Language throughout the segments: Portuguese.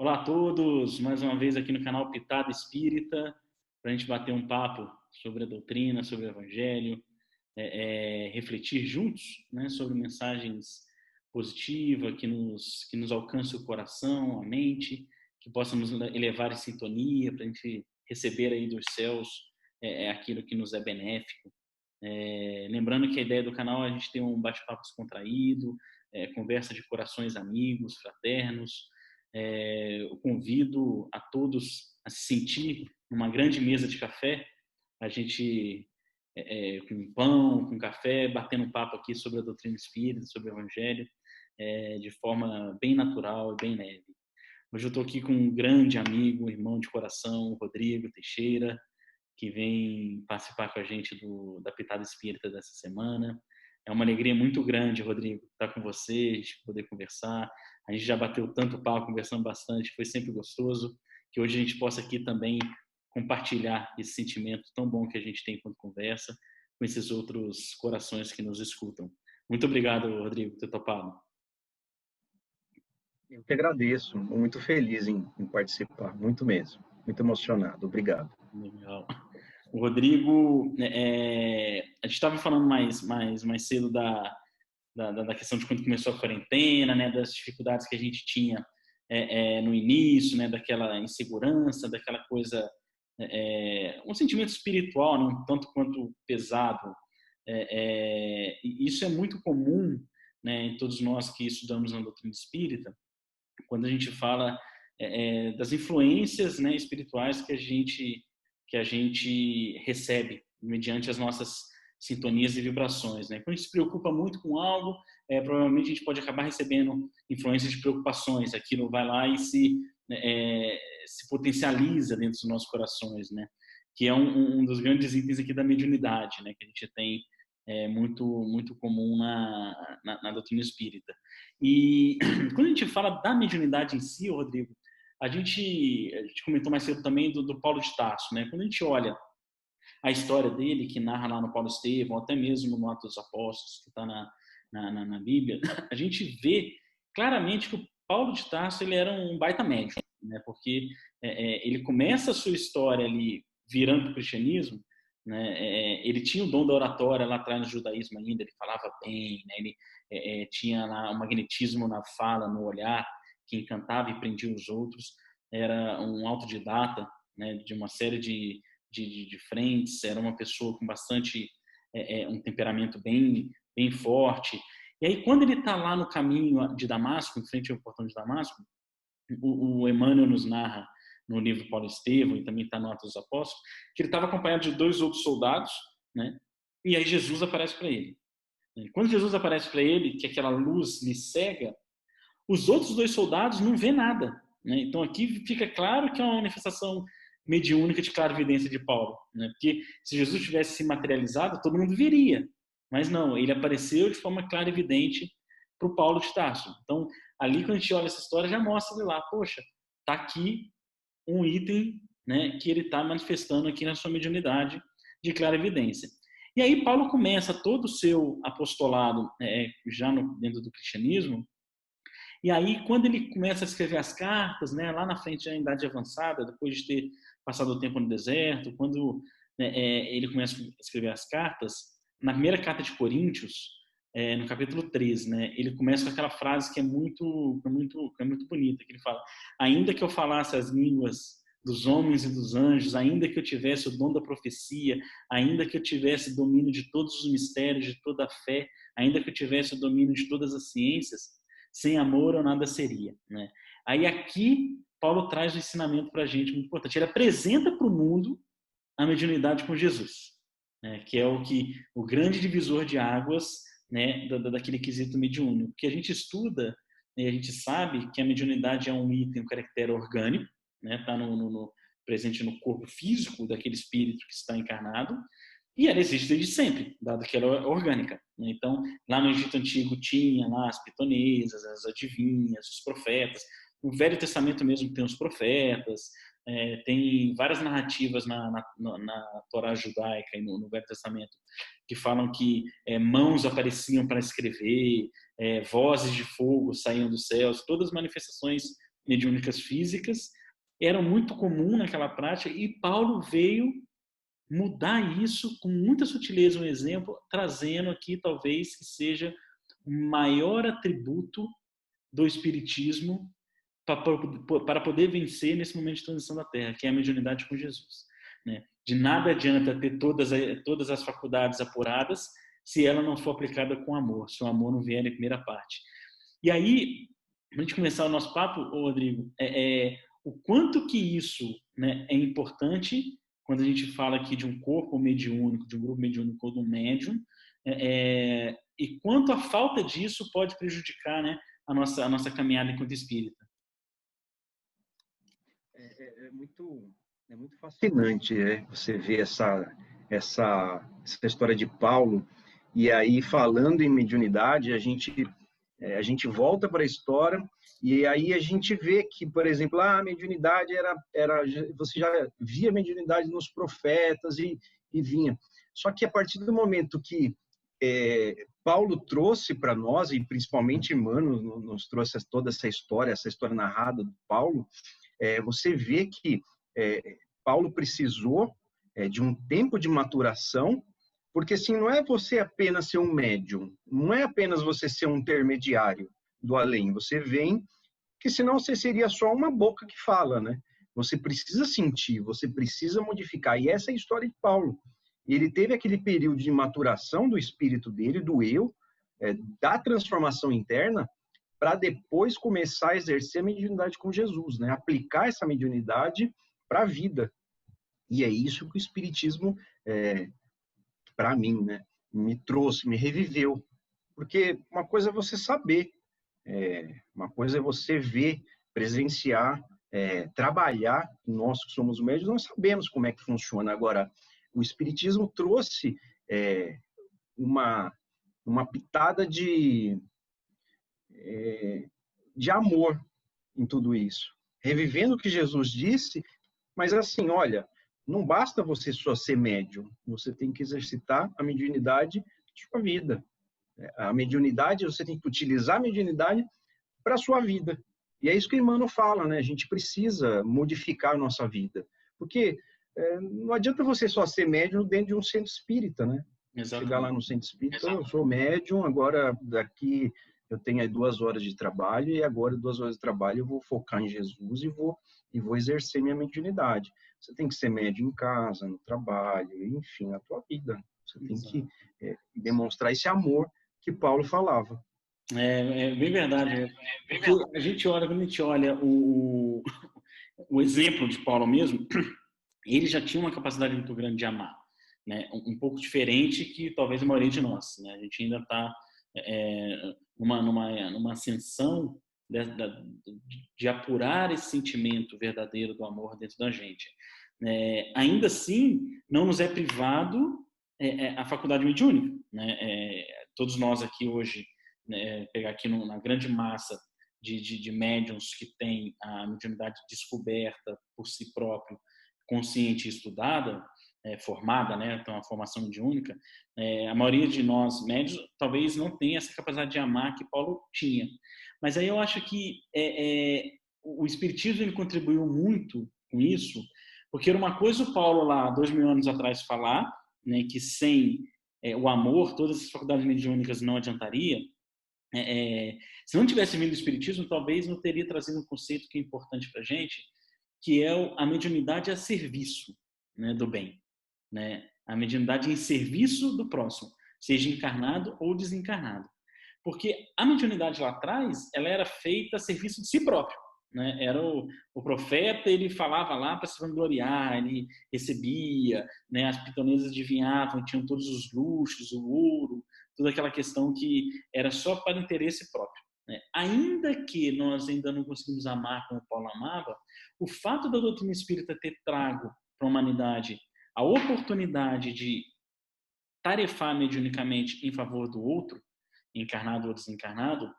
Olá a todos, mais uma vez aqui no canal Pitada Espírita, para a gente bater um papo sobre a doutrina, sobre o Evangelho, refletir juntos, né, sobre mensagens positivas que nos alcance o coração, a mente, que possam nos elevar em sintonia, para a gente receber aí dos céus aquilo que nos é benéfico. Lembrando que a ideia do canal é a gente ter um bate-papo descontraído, conversa de corações amigos, fraternos. Eu convido a todos a se sentir numa grande mesa de café, a gente com pão, com café, batendo um papo aqui sobre a doutrina espírita, sobre o Evangelho, de forma bem natural e bem leve. Hoje eu estou aqui com um grande amigo, irmão de coração, Rodrigo Teixeira, que vem participar com a gente da Pitada Espírita dessa semana. É uma alegria muito grande, Rodrigo, estar com você, a gente poder conversar. A gente já bateu tanto papo, conversando bastante, foi sempre gostoso, que hoje a gente possa aqui também compartilhar esse sentimento tão bom que a gente tem quando conversa com esses outros corações que nos escutam. Muito obrigado, Rodrigo, por ter topado. Eu que agradeço, muito feliz em participar, muito mesmo, muito emocionado, obrigado. Legal. O Rodrigo, a gente estava falando mais cedo da questão de quando começou a quarentena, né, das dificuldades que a gente tinha no início, né, daquela insegurança, daquela coisa, um sentimento espiritual, não tanto quanto pesado. E isso é muito comum, né, em todos nós que estudamos na doutrina espírita, quando a gente fala das influências, né, espirituais que a gente recebe mediante as nossas sintonias e vibrações, né? Quando a gente se preocupa muito com algo, provavelmente a gente pode acabar recebendo influências de preocupações. Aquilo vai lá e se potencializa dentro dos nossos corações, né? Que é um dos grandes itens aqui da mediunidade, né? Que a gente tem muito comum na doutrina espírita. E quando a gente fala da mediunidade em si, Rodrigo, a gente comentou mais cedo também do Paulo de Tarso, né? Quando a gente olha a história dele, que narra lá no Paulo Estevão, até mesmo no Atos dos Apóstolos, que está na Bíblia, a gente vê claramente que o Paulo de Tarso ele era um baita médium, né? Porque ele começa a sua história ali virando para o cristianismo, né? Ele tinha o dom da oratória lá atrás no judaísmo ainda, ele falava bem, né? Ele tinha lá um magnetismo na fala, no olhar, que encantava e prendia os outros. Era um autodidata, né? De uma série de frentes, era uma pessoa com bastante um temperamento bem forte. E aí, quando ele está lá no caminho de Damasco, em frente ao portão de Damasco, o Emmanuel nos narra no livro Paulo Estevão, e também está no Atos dos Apóstolos, que ele estava acompanhado de 2 outros soldados, né? E aí Jesus aparece para ele. Quando Jesus aparece para ele, que aquela luz lhe cega, os outros 2 soldados não vê nada, né? Então aqui fica claro que é uma manifestação mediúnica de clarividência de Paulo, né? Porque se Jesus tivesse se materializado, todo mundo viria, mas não, ele apareceu de forma clarividente para o Paulo de Tarso. Então ali quando a gente olha essa história já mostra ele lá, poxa, tá aqui um item, né, que ele está manifestando aqui na sua mediunidade de clarividência. E aí Paulo começa todo o seu apostolado já dentro do cristianismo. E aí, quando ele começa a escrever as cartas, né, lá na frente, já em idade avançada, depois de ter passado o tempo no deserto, quando ele começa a escrever as cartas, na primeira carta de Coríntios, no capítulo 13, né, ele começa com aquela frase que é muito bonita, que ele fala: ainda que eu falasse as línguas dos homens e dos anjos, ainda que eu tivesse o dom da profecia, ainda que eu tivesse domínio de todos os mistérios, de toda a fé, ainda que eu tivesse o domínio de todas as ciências, sem amor eu nada seria, né? Aí aqui Paulo traz um ensinamento para a gente muito importante. Ele apresenta para o mundo a mediunidade com Jesus, né? Que é o grande divisor de águas, né? Daquele quesito mediúnico. Que a gente estuda, né? A gente sabe que a mediunidade é um item, um caractere orgânico, né? Está presente no corpo físico daquele espírito que está encarnado. E ela existe desde sempre, dado que ela é orgânica, né? Então, lá no Egito Antigo tinha lá as pitonesas, as adivinhas, os profetas. No Velho Testamento mesmo tem os profetas, tem várias narrativas na Torá judaica e no Velho Testamento que falam que mãos apareciam para escrever, vozes de fogo saíam dos céus, todas manifestações mediúnicas físicas, eram muito comum naquela prática, e Paulo veio mudar isso com muita sutileza, um exemplo, trazendo aqui talvez que seja o maior atributo do espiritismo para poder vencer nesse momento de transição da Terra, que é a mediunidade com Jesus, né? De nada adianta ter todas as faculdades apuradas se ela não for aplicada com amor, se o amor não vier na primeira parte. E aí, para a gente começar o nosso papo, Rodrigo, o quanto que isso, né, é importante quando a gente fala aqui de um corpo mediúnico, de um grupo mediúnico ou de um médium, e quanto a falta disso pode prejudicar, né, a nossa caminhada enquanto espírita. É muito fascinante, né? Você ver essa história de Paulo, e aí falando em mediunidade, a gente volta para a história, e aí a gente vê que, por exemplo, a mediunidade você já via mediunidade nos profetas e vinha. Só que a partir do momento que Paulo trouxe para nós, e principalmente Emmanuel nos trouxe toda essa história narrada do Paulo, você vê que Paulo precisou de um tempo de maturação, porque assim, não é você apenas ser um médium, não é apenas você ser um intermediário do além, você vem, que senão você seria só uma boca que fala, né? Você precisa sentir, você precisa modificar, e essa é a história de Paulo. Ele teve aquele período de maturação do espírito dele, do eu, da transformação interna, para depois começar a exercer a mediunidade com Jesus, né? Aplicar essa mediunidade para a vida. E é isso que o Espiritismo, para mim, né, me trouxe, me reviveu. Porque uma coisa é você saber, uma coisa é você ver, presenciar, trabalhar. Nós que somos médios, nós sabemos como é que funciona. Agora, o Espiritismo trouxe uma pitada de amor em tudo isso, revivendo o que Jesus disse, mas assim, olha, não basta você só ser médium, você tem que exercitar a mediunidade de sua vida. A mediunidade, você tem que utilizar a mediunidade para a sua vida. E é isso que o Emmanuel fala, né? A gente precisa modificar a nossa vida. Porque não adianta você só ser médium dentro de um centro espírita, né? Exatamente. Chegar lá no centro espírita, eu sou médium, agora daqui eu tenho aí 2 horas de trabalho, e agora 2 horas de trabalho eu vou focar em Jesus e vou exercer minha mediunidade. Você tem que ser médium em casa, no trabalho, enfim, na tua vida. Você tem que demonstrar esse amor que Paulo falava. É bem verdade. Porque quando a gente olha o exemplo de Paulo mesmo, ele já tinha uma capacidade muito grande de amar, né? Um pouco diferente que talvez a maioria de nós, né? A gente ainda está numa ascensão de apurar esse sentimento verdadeiro do amor dentro da gente. Ainda assim, não nos é privado a faculdade mediúnica, né? Todos nós aqui hoje, né, pegar aqui na grande massa de médiums que tem a mediunidade descoberta por si próprio, consciente e estudada, formada, né, então a formação mediúnica, a maioria de nós médios talvez não tenha essa capacidade de amar que Paulo tinha. Mas aí eu acho que o Espiritismo ele contribuiu muito com isso, porque era uma coisa o Paulo lá 2000 anos atrás falar, né, que sem o amor todas as faculdades mediúnicas não adiantaria. Se não tivesse vindo o Espiritismo, talvez não teria trazido um conceito que é importante para a gente, que é a mediunidade a serviço, né, do bem, né? A mediunidade em serviço do próximo, seja encarnado ou desencarnado. Porque a mediunidade lá atrás, ela era feita a serviço de si próprio, né? Era o profeta, ele falava lá para se vangloriar, ele recebia, né? As pitonesas adivinhavam, tinham todos os luxos, o ouro, toda aquela questão que era só para interesse próprio, né? Ainda que nós ainda não conseguimos amar como Paulo amava, o fato da doutrina espírita ter trago para a humanidade a oportunidade de tarefar mediunicamente em favor do outro, encarnado ou desencarnado,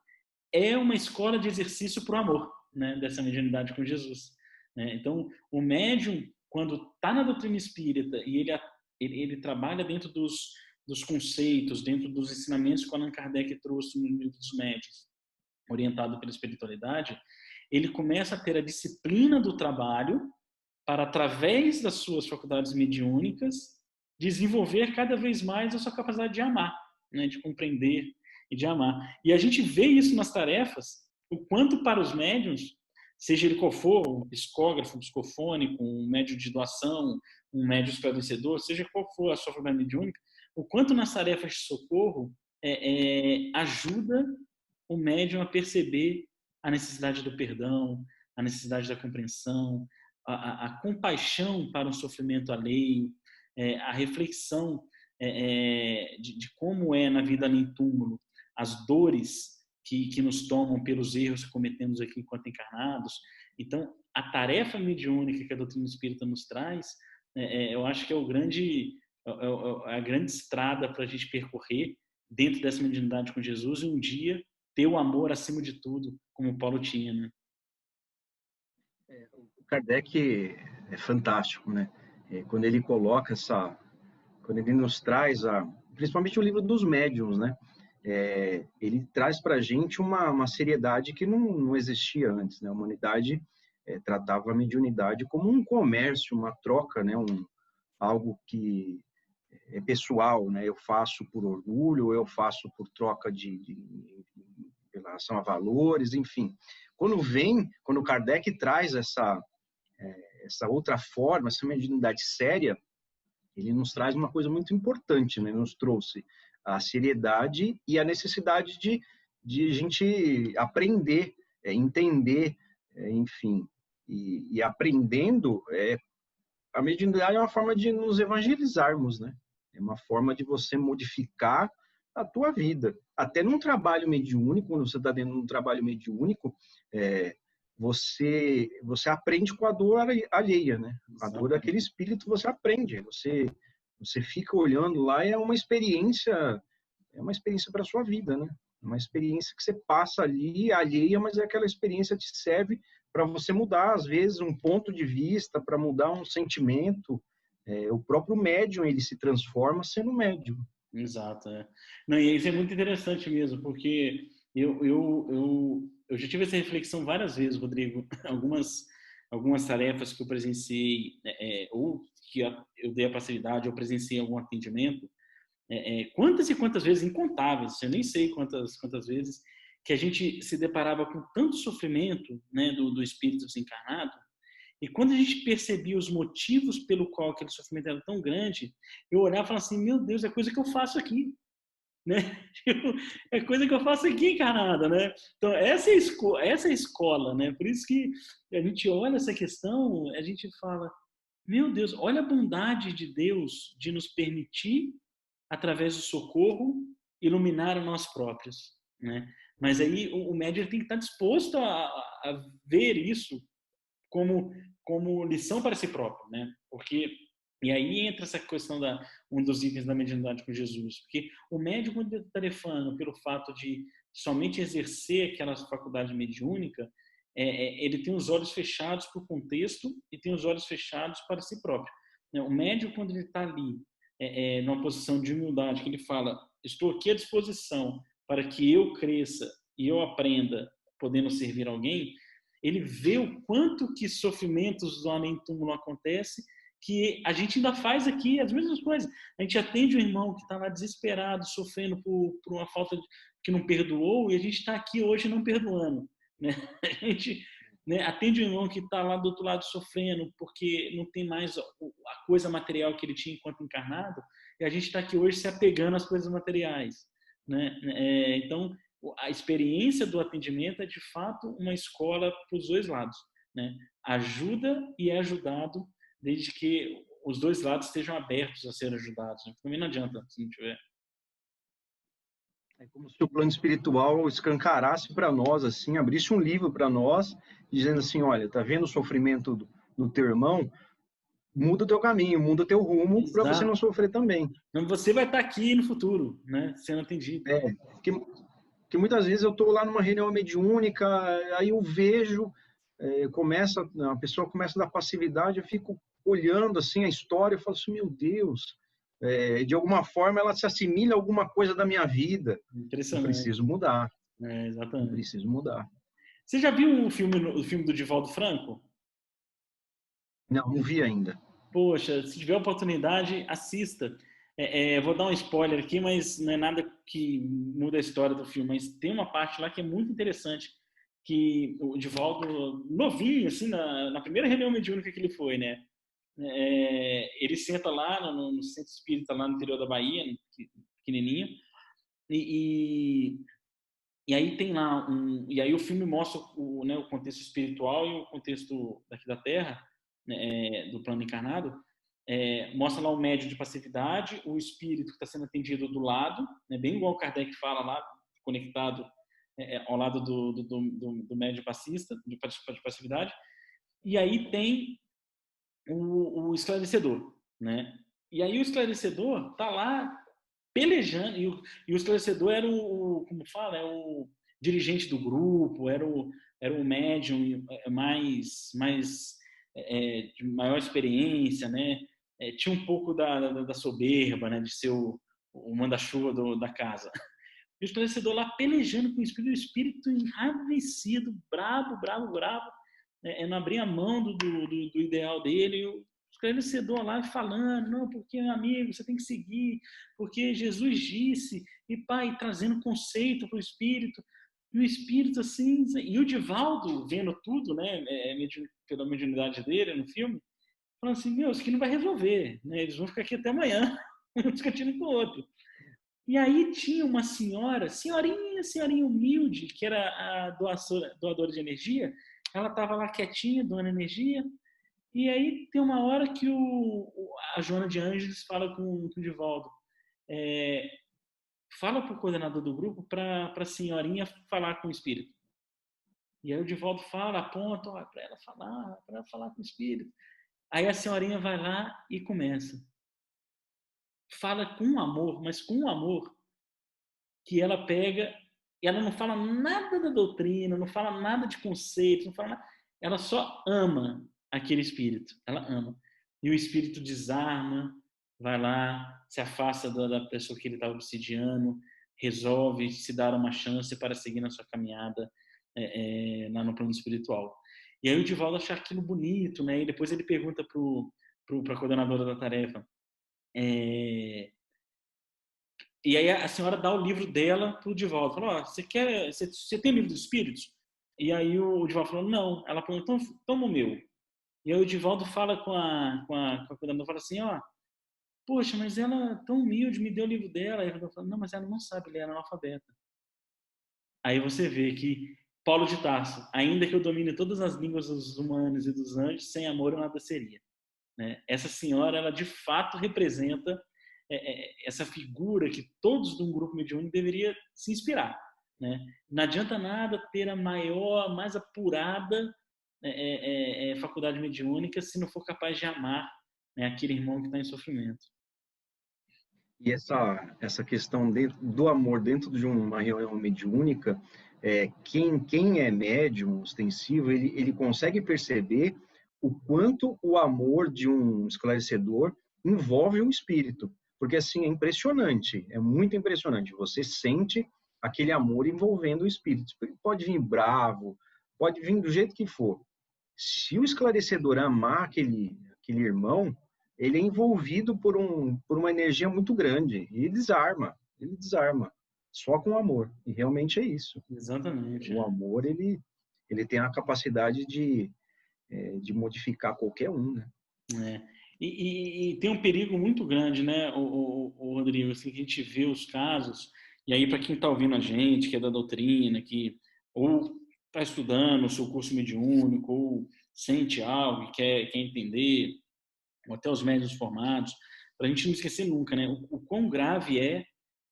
é uma escola de exercício para o amor, né, dessa mediunidade com Jesus, né? Então, o médium, quando está na doutrina espírita e ele trabalha dentro dos conceitos, dentro dos ensinamentos que Allan Kardec trouxe no livro dos médiuns, orientado pela espiritualidade, ele começa a ter a disciplina do trabalho para, através das suas faculdades mediúnicas, desenvolver cada vez mais a sua capacidade de amar, né? De compreender e de amar. E a gente vê isso nas tarefas, o quanto para os médiuns, seja ele qual for, um psicógrafo, um psicofônico, um médium de doação, um médium esclarecedor, seja qual for a sua faculdade mediúnica, o quanto nas tarefas de socorro ajuda o médium a perceber a necessidade do perdão, a necessidade da compreensão, a compaixão para um sofrimento alheio, a reflexão de como é na vida além túmulo, as dores que nos tomam pelos erros que cometemos aqui enquanto encarnados. Então, a tarefa mediúnica que a doutrina espírita nos traz, eu acho que é a grande estrada para a gente percorrer dentro dessa mediunidade com Jesus e um dia ter o amor acima de tudo, como Paulo tinha, né? O Kardec é fantástico, né? Quando ele coloca quando ele nos traz principalmente o livro dos médiuns, né? Ele traz para a gente uma seriedade que não existia antes, né? A humanidade tratava a mediunidade como um comércio, uma troca, né? Algo que é pessoal, né? Eu faço por orgulho, eu faço por troca em relação a valores, enfim. Quando Kardec traz essa outra forma, essa mediunidade séria, ele nos traz uma coisa muito importante, né? Ele nos trouxe a seriedade e a necessidade de a gente aprender, entender, enfim. E aprendendo, a mediunidade é uma forma de nos evangelizarmos, né? É uma forma de você modificar a tua vida. Até num trabalho mediúnico, quando você está dentro de um trabalho mediúnico, você aprende com a dor alheia, né? A dor daquele espírito você aprende. Você fica olhando lá e é uma experiência para a sua vida, né? Uma experiência que você passa ali, alheia, mas é aquela experiência que te serve para você mudar, às vezes, um ponto de vista, para mudar um sentimento. O próprio médium, ele se transforma sendo médium. Exato, Não, e isso é muito interessante mesmo, porque eu já tive essa reflexão várias vezes, Rodrigo. Algumas tarefas que eu presenciei, ou que eu dei a passividade, ou presenciei algum atendimento, quantas e quantas vezes, incontáveis, eu nem sei quantas vezes, que a gente se deparava com tanto sofrimento, né, do espírito desencarnado, e quando a gente percebia os motivos pelo qual aquele sofrimento era tão grande, eu olhava e falava assim, meu Deus, é coisa que eu faço aqui, né? É coisa que eu faço aqui encarnada, né? Então, essa é a escola, né? Por isso que a gente olha essa questão, a gente fala, meu Deus, olha a bondade de Deus de nos permitir, através do socorro, iluminar a nós próprios, né? Mas aí o médium tem que estar disposto a ver isso como lição para si próprio, né? Porque e aí entra essa questão um dos itens da mediunidade com Jesus, porque o médium, quando está tarefando pelo fato de somente exercer aquela faculdade mediúnica, ele tem os olhos fechados para o contexto e tem os olhos fechados para si próprio. O médium, quando ele está ali numa posição de humildade, que ele fala, estou aqui à disposição para que eu cresça e eu aprenda, podendo servir alguém, ele vê o quanto que sofrimentos do além-túmulo acontecem, que a gente ainda faz aqui as mesmas coisas. A gente atende um irmão que está lá desesperado, sofrendo por uma falta que não perdoou, e a gente está aqui hoje não perdoando, né? A gente, né, atende um irmão que está lá do outro lado sofrendo porque não tem mais a coisa material que ele tinha enquanto encarnado, e a gente está aqui hoje se apegando às coisas materiais, né? Então, a experiência do atendimento é, de fato, uma escola para os dois lados, né? Ajuda e é ajudado, desde que os dois lados estejam abertos a ser ajudados, né? Também não adianta se não tiver. É como se o plano espiritual escancarasse para nós, assim, abrisse um livro para nós, dizendo assim, olha, tá vendo o sofrimento do teu irmão? Muda o teu caminho, muda o teu rumo para você não sofrer também. Então, você vai estar aqui no futuro, né, sendo atendido. Que muitas vezes eu estou lá numa reunião mediúnica, aí eu vejo, a pessoa começa a dar passividade, eu fico olhando assim a história, eu falo assim, meu Deus, de alguma forma ela se assimila a alguma coisa da minha vida. Impressionante. Eu preciso mudar. Exatamente. Eu preciso mudar. Você já viu o filme do Divaldo Franco? Não, não vi ainda. Poxa, se tiver oportunidade, assista. Vou dar um spoiler aqui, mas não é nada que muda a história do filme. Mas tem uma parte lá que é muito interessante, que o Divaldo, novinho, assim, na primeira reunião mediúnica que ele foi, né? Ele senta lá no centro espírita, lá no interior da Bahia, pequenininho, e, e aí tem lá e aí o filme mostra né, o contexto espiritual e o contexto daqui da Terra, né, do plano encarnado. Mostra lá o médium de passividade, o espírito que está sendo atendido do lado, né, bem igual o Kardec fala lá, conectado ao lado do médium passista, de passividade. E aí tem o esclarecedor, né? E aí o esclarecedor tá lá pelejando, e o esclarecedor era como fala, é o dirigente do grupo, era o médium mais de maior experiência, né? Tinha um pouco da soberba, né? De ser o manda-chuva da casa. E o esclarecedor lá pelejando com o espírito enraivecido, bravo, bravo, bravo, não abria mão do ideal dele. O esclarecedor lá falando, não, porque, meu amigo, você tem que seguir, porque Jesus disse, e pai, trazendo conceito para o espírito. E o espírito, assim, e o Divaldo, vendo tudo, né, pela mediunidade dele no filme, falando assim, meu, isso aqui não vai resolver, né? Eles vão ficar aqui até amanhã, um discutindo com o outro. E aí tinha uma senhorinha humilde, que era a doadora de energia. Ela estava lá quietinha, doando energia. E aí tem uma hora que a Joana de Ângeles fala com o Divaldo. É, fala para o coordenador do grupo para a senhorinha falar com o espírito. E aí o Divaldo fala, aponta para ela falar com o espírito. Aí a senhorinha vai lá e começa. Fala com amor, mas com amor que ela pega e ela não fala nada da doutrina, não fala nada de conceito, não fala nada. Ela só ama aquele espírito, ela ama. E o espírito desarma, vai lá, se afasta da pessoa que ele estava obsidiando, resolve se dar uma chance para seguir na sua caminhada lá no plano espiritual. E aí o Divaldo acha aquilo bonito, né? E depois ele pergunta para a coordenadora da tarefa, e aí a senhora dá o livro dela pro Divaldo. Falou, você tem o livro dos espíritos? E aí o Divaldo falou, não. Ela falou, então toma o meu. E aí o Divaldo fala com a cuidadora, fala assim, poxa, mas ela é tão humilde, me deu o livro dela. Aí ela falou, não, mas ela não sabe ler, ela é analfabeta. Aí você vê que Paulo de Tarso, ainda que eu domine todas as línguas dos humanos e dos anjos, sem amor eu nada seria. Né? Essa senhora, ela de fato representa essa figura que todos de um grupo mediúnico deveria se inspirar. Né? Não adianta nada ter a maior, mais apurada faculdade mediúnica se não for capaz de amar, né, aquele irmão que está em sofrimento. E essa questão do amor dentro de uma reunião mediúnica, quem é médium ostensivo, ele consegue perceber o quanto o amor de um esclarecedor envolve o espírito. Porque, assim, é impressionante, é muito impressionante. Você sente aquele amor envolvendo o espírito. Pode vir bravo, pode vir do jeito que for. Se o esclarecedor amar aquele irmão, ele é envolvido por uma energia muito grande e ele desarma, só com amor. E realmente é isso. Exatamente. O amor, ele tem a capacidade de modificar qualquer um, né? E tem um perigo muito grande, né, o Rodrigo, assim, que a gente vê os casos, e aí para quem está ouvindo a gente, que é da doutrina, que ou está estudando o seu curso mediúnico, ou sente algo e quer entender, ou até os médiuns formados, para a gente não esquecer nunca, né, o quão grave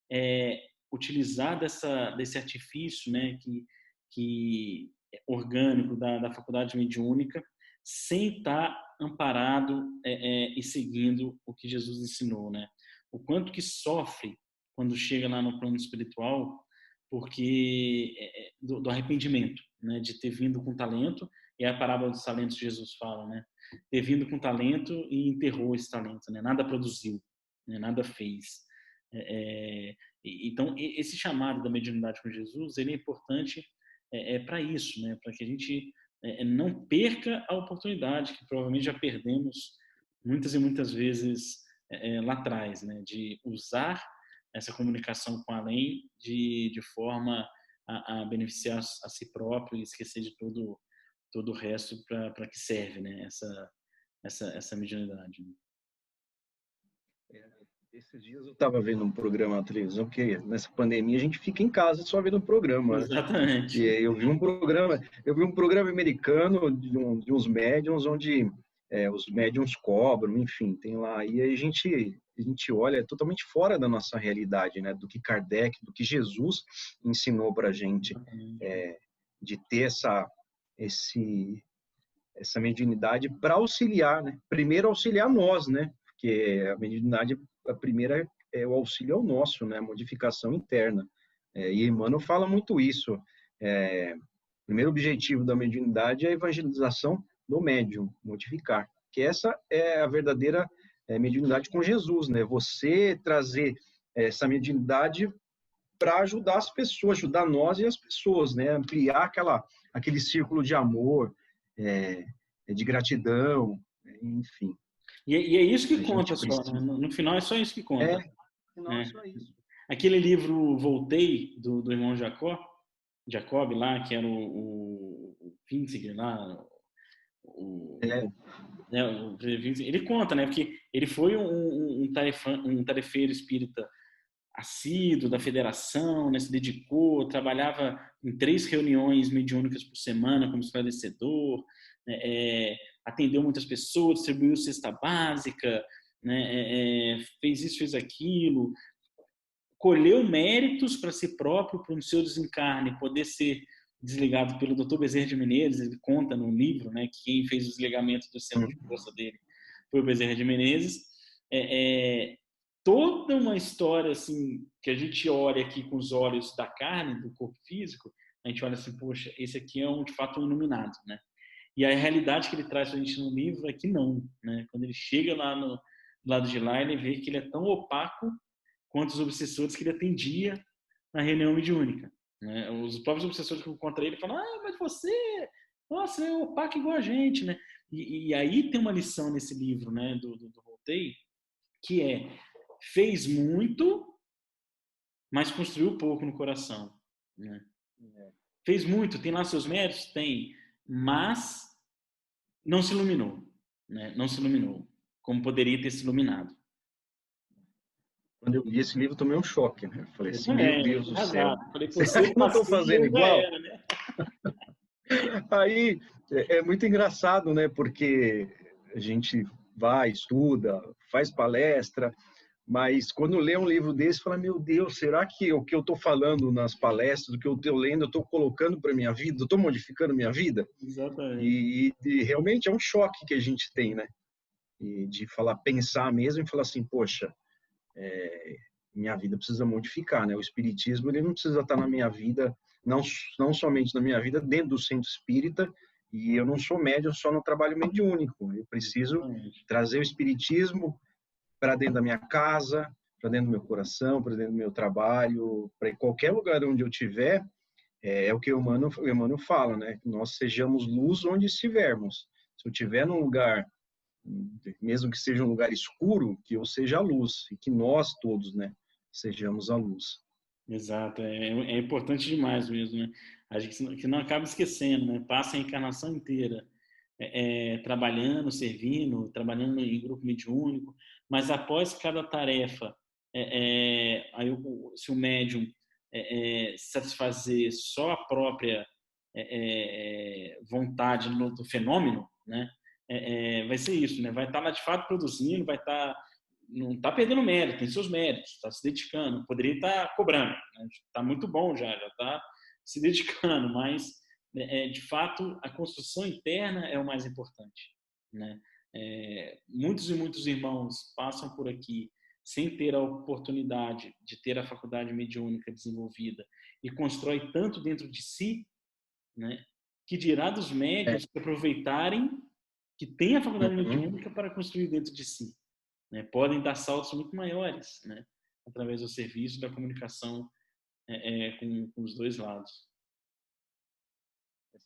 é utilizar desse artifício, né, que é orgânico da faculdade mediúnica, sem estar amparado e seguindo o que Jesus ensinou, né? O quanto que sofre quando chega lá no plano espiritual, porque do arrependimento, né? De ter vindo com talento, e é a parábola dos talentos que Jesus fala, né? Ter vindo com talento e enterrou esse talento, né? Nada produziu, né? Nada fez. Então, esse chamado da mediunidade com Jesus, ele é importante para isso, né? Para que a gente não perca a oportunidade, que provavelmente já perdemos muitas e muitas vezes lá atrás, né? De usar essa comunicação com além de forma a beneficiar a si próprio e esquecer de todo o resto para que serve, né? Essa mediunidade. Né? Esses dias eu estava vendo um programa na televisão, porque nessa pandemia a gente fica em casa só vendo um programa, né? Exatamente. E aí eu vi um programa americano de uns médiums onde os médiums cobram, enfim, tem lá. E aí a gente olha totalmente fora da nossa realidade, né? Do que Kardec, do que Jesus ensinou para a gente, de ter essa mediunidade para auxiliar, né? Primeiro auxiliar nós, né? Porque a mediunidade, a primeira é o auxílio ao nosso, né? A modificação interna. E Emmanuel fala muito isso. O primeiro objetivo da mediunidade é a evangelização do médium, modificar. Que essa é a verdadeira mediunidade com Jesus, né? Você trazer essa mediunidade para ajudar as pessoas, ajudar nós e as pessoas, né? Ampliar aquele círculo de amor, de gratidão, enfim. E é isso que A conta gente só, precisa. né? No final é só isso que conta. Não, é Né? só isso. Aquele livro Voltei, do irmão Jacob lá, que era o Pinsinger lá, o, É, ele conta, né? Porque ele foi um tarefeiro espírita assíduo da federação, né? Se dedicou, trabalhava em 3 reuniões mediúnicas por semana como esclarecedor, né? Atendeu muitas pessoas, distribuiu cesta básica, né? Fez isso, fez aquilo, colheu méritos para si próprio, para o seu desencarne poder ser desligado pelo Dr. Bezerra de Menezes. Ele conta no livro, né, que quem fez o desligamento do centro de força dele foi o Bezerra de Menezes. Toda uma história assim que a gente olha aqui com os olhos da carne, do corpo físico, a gente olha assim, poxa, esse aqui é de fato um iluminado, né? E a realidade que ele traz para a gente no livro é que não, né? Quando ele chega lá no lado de lá, ele vê que ele é tão opaco quanto os obsessores que ele atendia na reunião mediúnica. Né? Os próprios obsessores que encontrei ele falam, mas você, nossa, é opaco igual a gente, né? E aí tem uma lição nesse livro, né, do Voltei, que fez muito, mas construiu pouco no coração. Né? Fez muito, tem lá seus méritos? Tem, mas não se iluminou. Né? Não se iluminou, como poderia ter se iluminado. Quando eu li esse livro, eu tomei um choque, né? Eu falei Eu assim, meu também, Deus do céu, arrasado. Falei, pô, se será eu que não estou passei, fazendo eu já igual? era, né? Aí é muito engraçado, né? Porque a gente vai, estuda, faz palestra, mas quando lê um livro desse, fala, meu Deus, será que o que eu estou falando nas palestras, o que eu estou lendo, eu estou colocando para minha vida, eu estou modificando minha vida? Exatamente. E realmente é um choque que a gente tem, né? E de falar, pensar mesmo e falar assim, poxa, minha vida precisa modificar, né? O espiritismo, ele não precisa estar na minha vida, não somente na minha vida, dentro do centro espírita, e eu não sou médium só no trabalho mediúnico. Eu preciso Exatamente. trazer o espiritismo para dentro da minha casa, para dentro do meu coração, para dentro do meu trabalho, para qualquer lugar onde eu estiver, o que o Emmanuel fala, né? Que nós sejamos luz onde estivermos. Se eu estiver num lugar, mesmo que seja um lugar escuro, que eu seja a luz, e que nós todos, né, sejamos a luz. Exato. É importante demais mesmo, né? A gente que não acaba esquecendo, né? Passa a encarnação inteira trabalhando, servindo, trabalhando em grupo mediúnico, mas após cada tarefa, aí se o médium satisfazer só a própria vontade do fenômeno, né? Vai ser isso, né? Vai estar lá de fato produzindo, vai estar não está perdendo mérito, tem seus méritos, está se dedicando, poderia estar cobrando, né? Está muito bom já está se dedicando, mas de fato a construção interna é o mais importante, né? Muitos e muitos irmãos passam por aqui sem ter a oportunidade de ter a faculdade mediúnica desenvolvida e constrói tanto dentro de si, né? Que dirá dos É. médios que aproveitarem que tem a faculdade Uhum. mediúnica para construir dentro de si, né? Podem dar saltos muito maiores, né? Através do serviço da comunicação com os dois lados.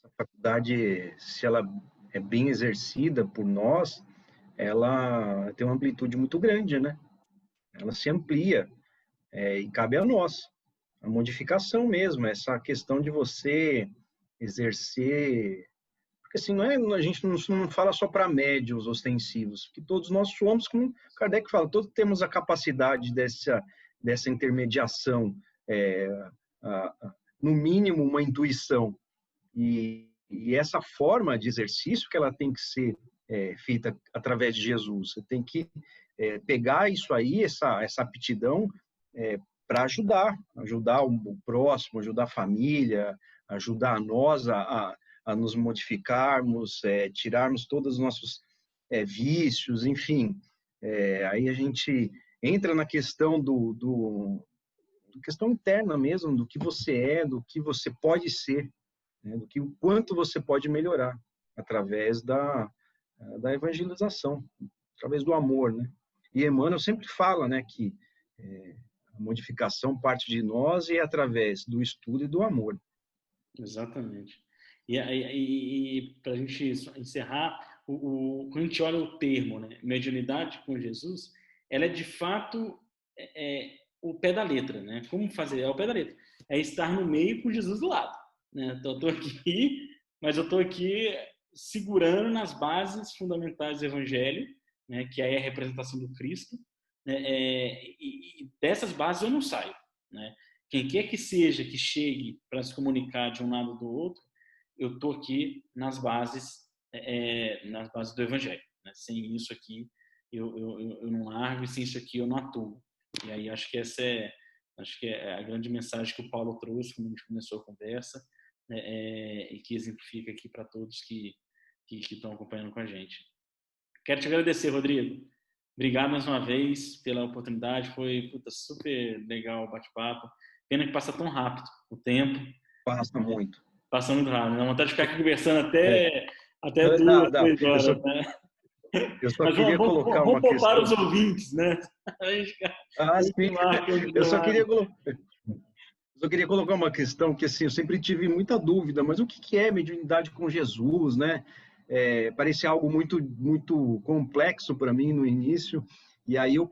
essa faculdade, se ela é bem exercida por nós, ela tem uma amplitude muito grande, né? Ela se amplia, e cabe a nós. A modificação mesmo, essa questão de você exercer. Porque assim, a gente não fala só para médios ostensivos, que todos nós somos, como Kardec fala, todos temos a capacidade dessa intermediação, é, no mínimo uma intuição. E essa forma de exercício que ela tem que ser feita através de Jesus. Você tem que pegar isso aí, essa aptidão, para ajudar o próximo, ajudar a família, ajudar nós a nos modificarmos, tirarmos todos os nossos vícios, enfim. Aí a gente entra na questão questão interna mesmo, do que você é, do que você pode ser, né? Do que o quanto você pode melhorar através da evangelização, através do amor, né? E Emmanuel sempre fala, né, que a modificação parte de nós e é através do estudo e do amor. Exatamente. E para a gente encerrar, quando a gente olha o termo, né, mediunidade com Jesus, ela é de fato o pé da letra, né? Como fazer? É o pé da letra. É estar no meio com Jesus do lado, né? Então, eu estou aqui, mas eu estou aqui segurando nas bases fundamentais do Evangelho, né, que aí é a representação do Cristo, né, e dessas bases eu não saio, né? Quem quer que seja que chegue para se comunicar de um lado do outro, eu estou aqui nas bases do Evangelho, né? Sem isso aqui eu não largo, e sem isso aqui eu não atuo. E aí acho que acho que é a grande mensagem que o Paulo trouxe quando a gente começou a conversa, e que exemplifica aqui para todos que estão acompanhando com a gente. Quero te agradecer, Rodrigo. Obrigado mais uma vez pela oportunidade. Foi super legal o bate-papo. Pena que passa tão rápido o tempo. Passa muito. Passa muito rápido. Dá vontade de ficar aqui conversando até Não, 2, não. 3 horas, né? Eu só Mas queria colocar vamos uma poupar questão. os ouvintes, né? Sim. Eu só queria colocar uma questão que assim, eu sempre tive muita dúvida, mas o que é mediunidade com Jesus, né? Parecia algo muito, muito complexo para mim no início, e aí eu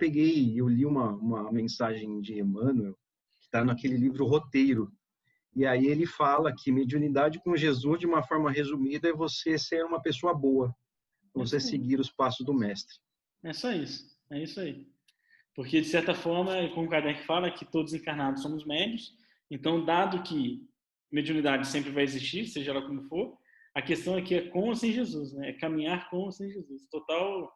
li uma mensagem de Emmanuel, que está naquele livro Roteiro, e aí ele fala que mediunidade com Jesus, de uma forma resumida, é você ser uma pessoa boa, você seguir os passos do mestre. É só isso. É isso aí. Porque, de certa forma, como o Kardec fala, que todos encarnados somos médios, então, dado que mediunidade sempre vai existir, seja ela como for, a questão aqui é com ou sem Jesus, né? É caminhar com ou sem Jesus. Total,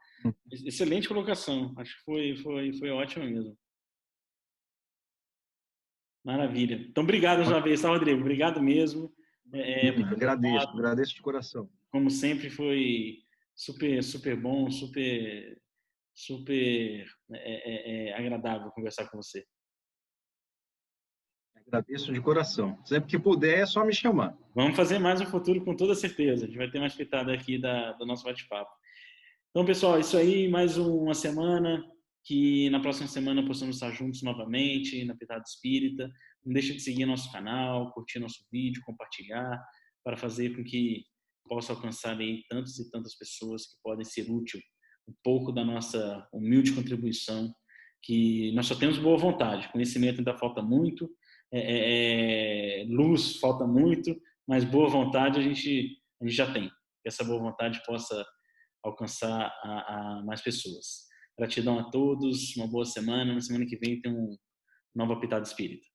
excelente colocação. Acho que foi ótimo mesmo. Maravilha. Então, obrigado mais uma vez, tá, Rodrigo? Obrigado mesmo. Agradeço de coração. Como sempre, foi super bom, super agradável conversar com você. Agradeço de coração. Sempre que puder, é só me chamar. Vamos fazer mais no futuro com toda certeza. A gente vai ter mais pitada aqui do nosso bate-papo. Então, pessoal, isso aí, mais uma semana, que na próxima semana possamos estar juntos novamente na Pitada Espírita. Não deixe de seguir nosso canal, curtir nosso vídeo, compartilhar, para fazer com que possa alcançar aí tantas e tantas pessoas que podem ser útil um pouco da nossa humilde contribuição, que nós só temos boa vontade. Conhecimento ainda falta muito, luz falta muito, mas boa vontade a gente já tem. Que essa boa vontade possa alcançar a mais pessoas. Gratidão a todos, uma boa semana. Na semana que vem tem um nova Pitada Espírita.